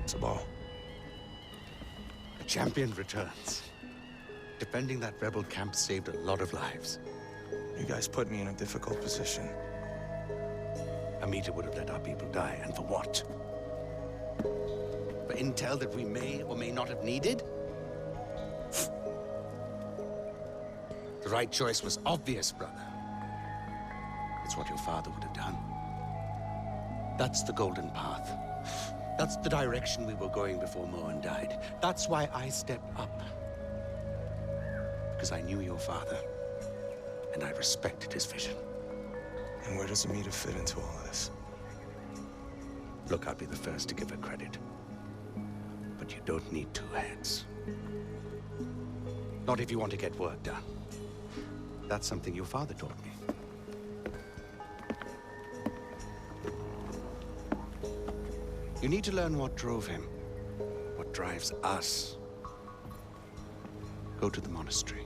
Sabal. A champion returns. Defending that rebel camp saved a lot of lives. You guys put me in a difficult position. Amita would have let our people die, and for what? For intel that we may or may not have needed? The right choice was obvious, brother. It's what your father would have done. That's the golden path. That's the direction we were going before Mohan died. That's why I stepped up. Because I knew your father, and I respected his vision. And where does Amita fit into all of this? Look, I'll be the first to give her credit. But you don't need two heads. Not if you want to get work done. That's something your father taught me. You need to learn what drove him, what drives us. Go to the monastery.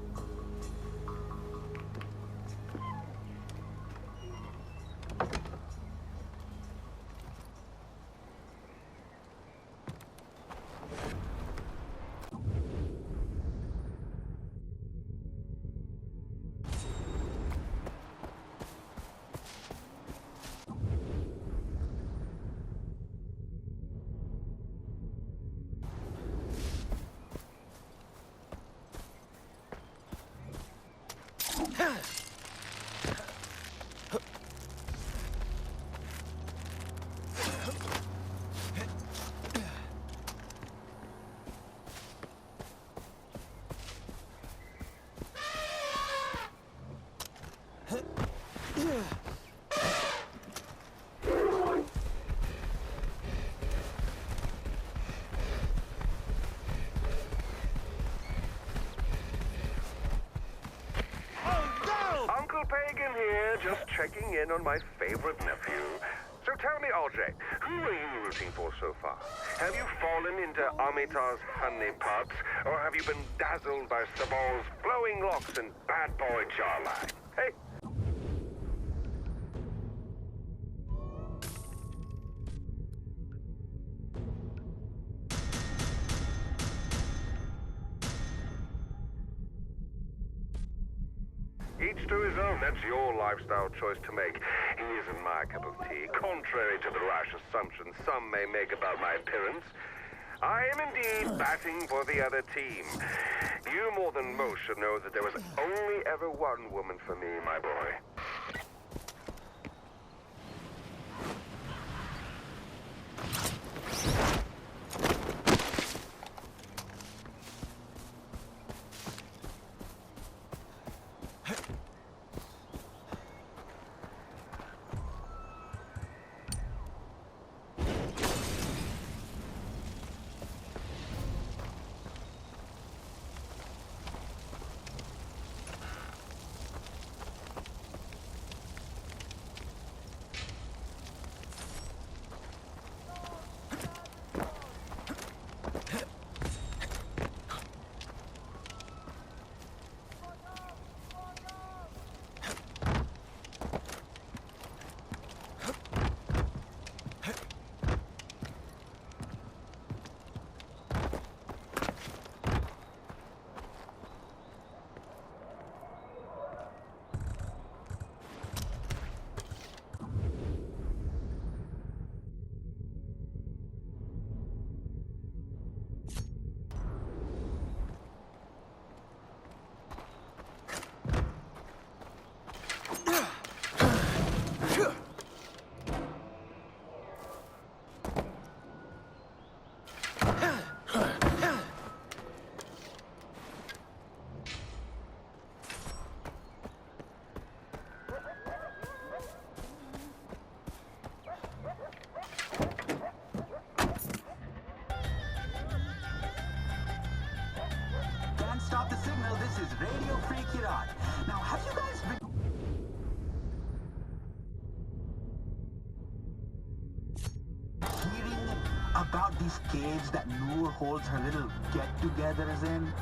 Pagan here, just checking in on my favorite nephew. So tell me, RJ, who are you rooting for so far? Have you fallen into Amita's honeypot, or have you been dazzled by Sabal's flowing locks and bad boy jawline? Hey? Each to his own. That's your lifestyle choice to make. He isn't my cup of tea, contrary to the rash assumptions some may make about my appearance. I am indeed batting for the other team. You more than most should know that there was only ever one woman for me, my boy. Stop the signal. This is Radio Free Kirat. Now, have you guys been hearing about these caves that Noor holds her little get-togethers in?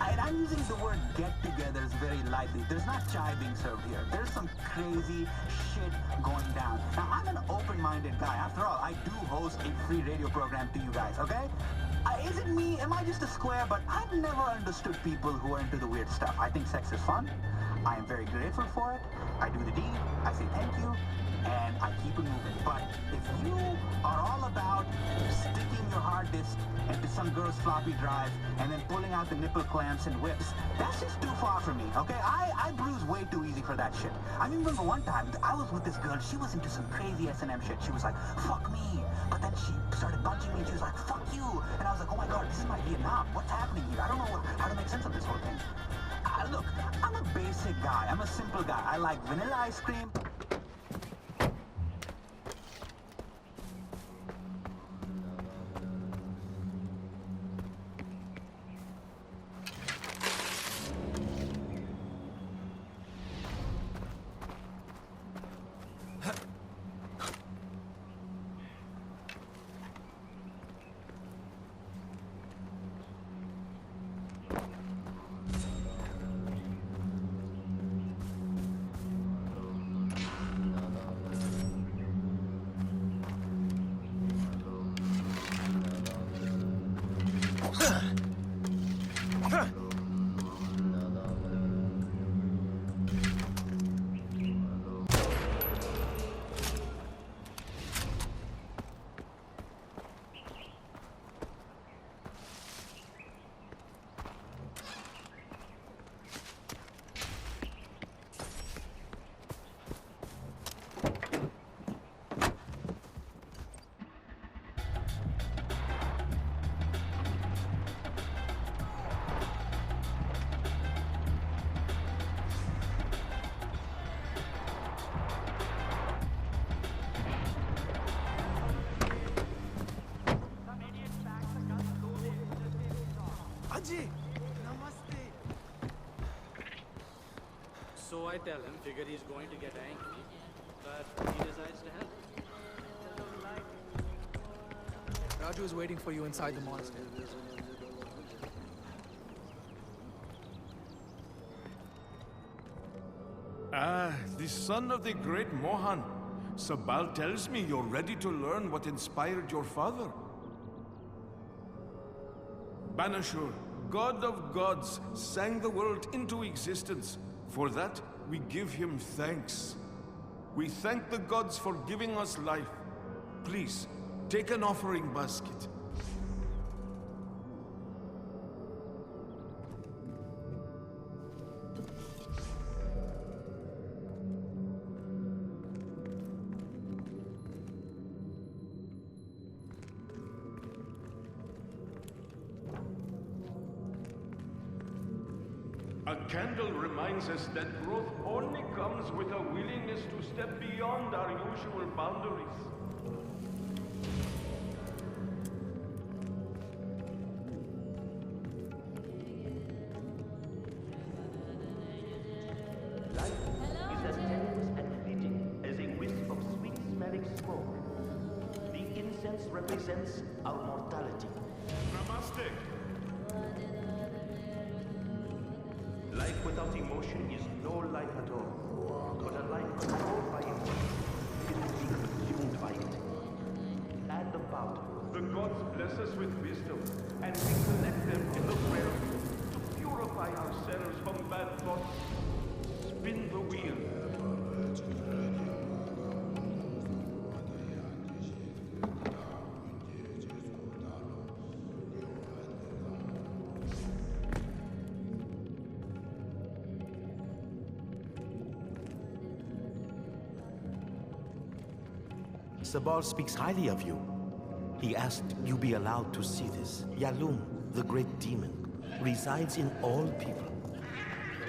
And I'm using the word get-togethers very lightly. There's not chai being served here. There's some crazy shit going down. Now, I'm an open-minded guy. After all, I do host a free radio program to you guys, okay? Is it me? Am I just a square? But I've never understood people who are into the weird stuff. I think sex is fun. I am very grateful for it. I do the deed. I say thank you. And I keep it moving. But if you are all about sticking your hard disk into some girl's floppy drive and then pulling out the nipple clamps and whips, that's just too far for me, okay? I bruise way too easy for that shit. I remember one time, I was with this girl, she was into some crazy S&M shit. She was like, fuck me. But then she started punching me and she was like, fuck you. And I was like, oh my God, this is my Vietnam. What's happening here? I don't know how to make sense of this whole thing. Look, I'm a basic guy. I'm a simple guy. I like vanilla ice cream. So I tell him, figure he's going to get angry, but he decides to help. Raju is waiting for you inside the monastery. Ah, the son of the great Mohan. Sabal tells me you're ready to learn what inspired your father. Banashur, god of gods, sang the world into existence. For that, we give him thanks. We thank the gods for giving us life. Please, take an offering basket. A candle reminds us that growth only comes with a willingness to step beyond our usual boundaries. Life is as tenuous and fleeting as a wisp of sweet-smelling smoke. The incense represents our mortality. Namaste. Life without emotion is no life at all, but a life controlled by it, it will be consumed by it. And about The gods bless us with wisdom, and we collect them in the realm to purify ourselves from bad thoughts. Spin the wheel. Sabal speaks highly of you. He asked you be allowed to see this. Yalung, the great demon, resides in all people.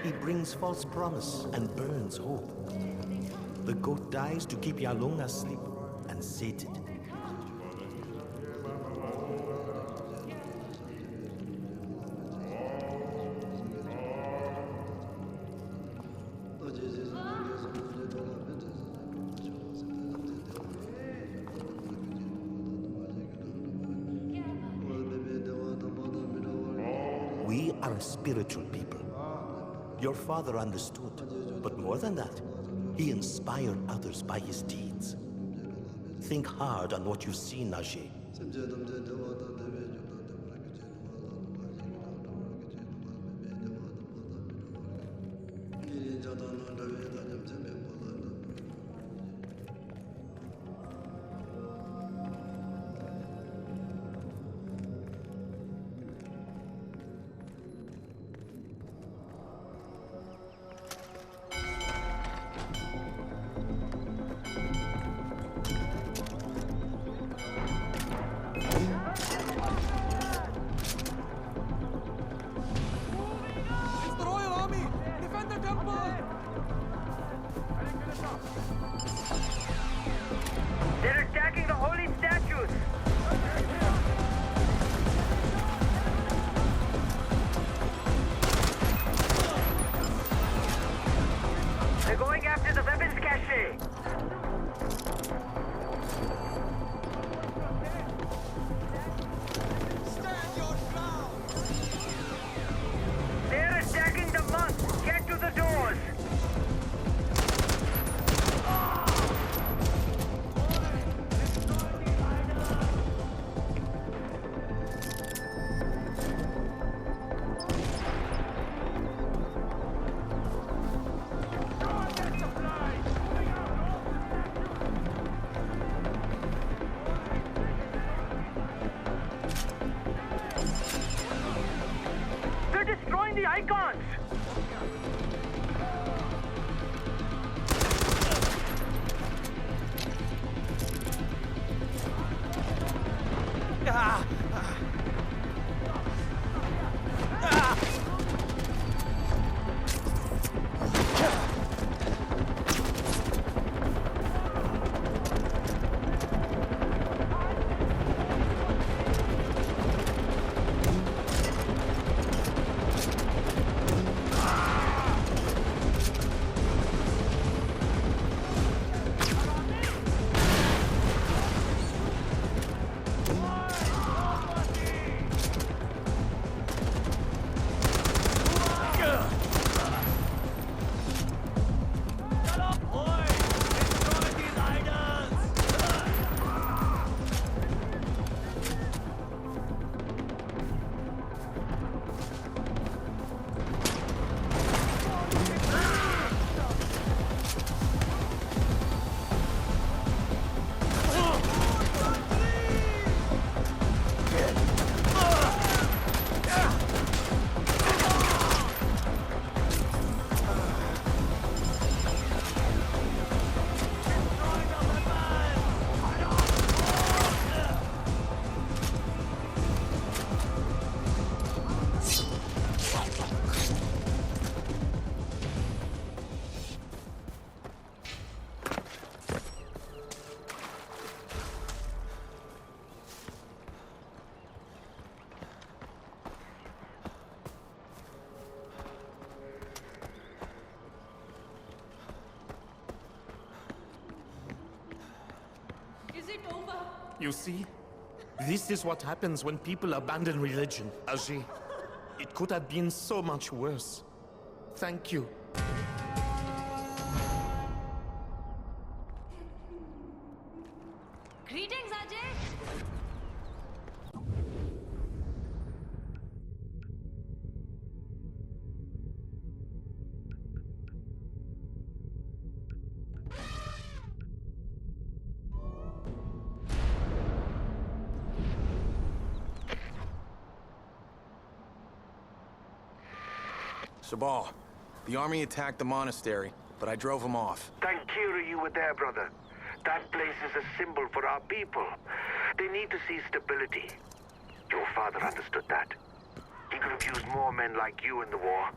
He brings false promise and burns hope. The goat dies to keep Yalung asleep and sated. We are are spiritual people. Your father understood, but more than that, he inspired others by his deeds. Think hard on what you see, Najee. It's the Royal Army! Defend the temple! They're attacking the holy statues! They're going after the weapons cache! Stand your ground! They're attacking the monks! Get to the doors! They're destroying the icons! Is it over? You see? This is what happens when people abandon religion, Ajay. It could have been so much worse. Thank you. Greetings, Ajay! Sabal, the army attacked the monastery, but I drove them off. Tankira, you were there, brother. That place is a symbol for our people. They need to see stability. Your father understood that. He could have used more men like you in the war.